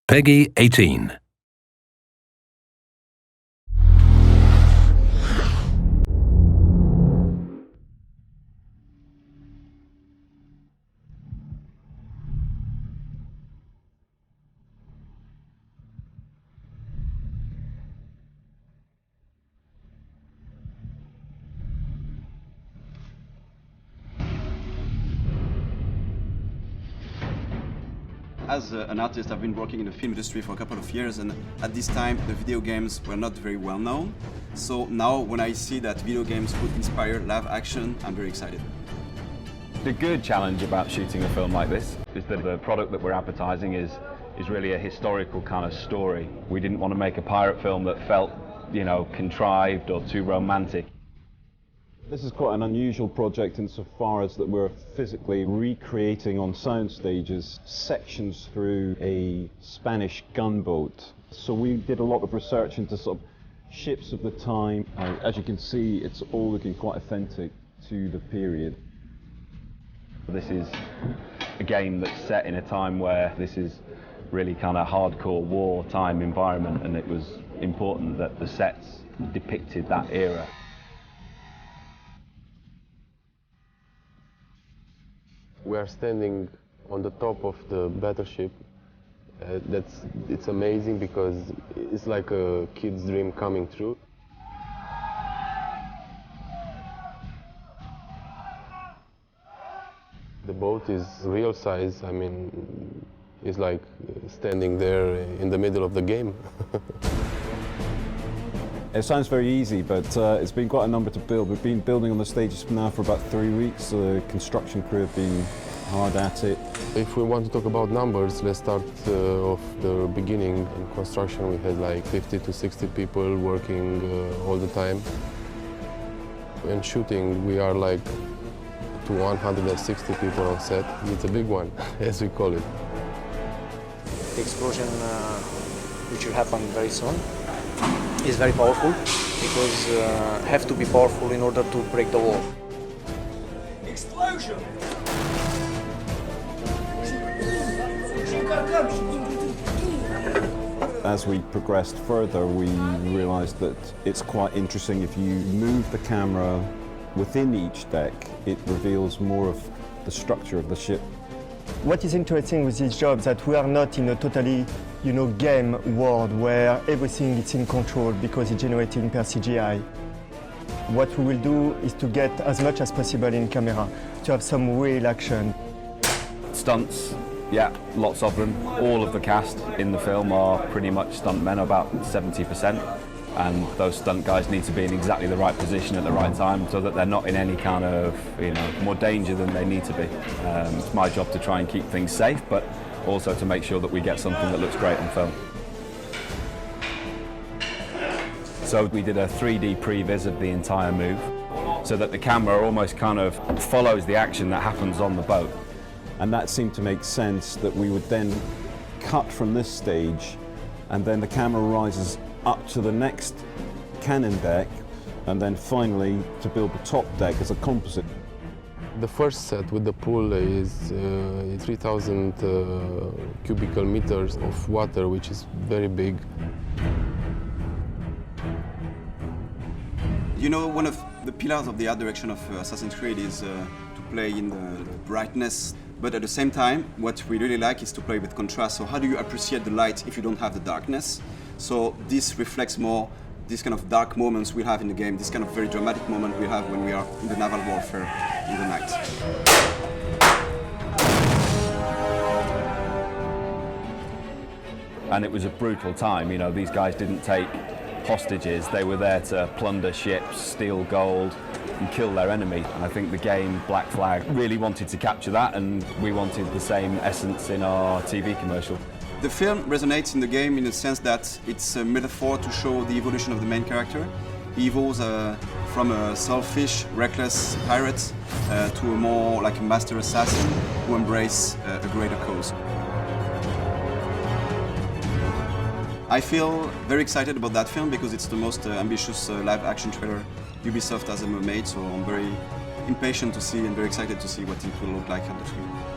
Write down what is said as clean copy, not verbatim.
Peggy 18. As an artist, I've been working in the film industry for a couple of years, and at this time the video games were not very well known. So now when I see that video games could inspire live action, I'm very excited. The good challenge about shooting a film like this is that the product that we're advertising is really a historical kind of story. We didn't want to make a pirate film that felt, contrived or too romantic. This is quite an unusual project insofar as that we're physically recreating on sound stages sections through a Spanish gunboat. So we did a lot of research into sort of ships of the time. As you can see, it's all looking quite authentic to the period. This is a game that's set in a time where this is really kind of hardcore wartime environment, and it was important that the sets depicted that era. We are standing on the top of the battleship. It's amazing because it's like a kid's dream coming true. The boat is real size. I mean, it's like standing there in the middle of the game. It sounds very easy, but it's been quite a number to build. We've been building on the stages now for about 3 weeks. The construction crew have been hard at it. If we want to talk about numbers, let's start off the beginning. In construction, we had like 50 to 60 people working all the time. In shooting, we are like to 160 people on set. It's a big one, as we call it. The explosion, which will happen very soon, is very powerful because have to be powerful in order to break the wall. Explosion! As we progressed further, we realized that it's quite interesting if you move the camera within each deck, it reveals more of the structure of the ship. What is interesting with this job is that we are not in a totally, game world where everything is in control because it's generated per CGI. What we will do is to get as much as possible in camera, to have some real action. Stunts, yeah, lots of them. All of the cast in the film are pretty much stuntmen, about 70%. And those stunt guys need to be in exactly the right position at the right time so that they're not in any kind of, more danger than they need to be. It's my job to try and keep things safe, but also to make sure that we get something that looks great on film. So we did a 3D previs of the entire move so that the camera almost kind of follows the action that happens on the boat. And that seemed to make sense that we would then cut from this stage and then the camera rises up to the next cannon deck, and then finally to build the top deck as a composite. The first set with the pool is 3,000 cubical meters of water, which is very big. One of the pillars of the art direction of Assassin's Creed is to play in the brightness, but at the same time, what we really like is to play with contrast. So how do you appreciate the light if you don't have the darkness? So this reflects more this kind of dark moments we have in the game, this kind of very dramatic moment we have when we are in the naval warfare in the night. And it was a brutal time, these guys didn't take hostages, they were there to plunder ships, steal gold and kill their enemy. And I think the game Black Flag really wanted to capture that, and we wanted the same essence in our TV commercial. The film resonates in the game in the sense that it's a metaphor to show the evolution of the main character. He evolves from a selfish, reckless pirate to a more like a master assassin who embraces a greater cause. I feel very excited about that film because it's the most ambitious live-action trailer Ubisoft has ever made, so I'm very impatient to see and very excited to see what it will look like on the screen.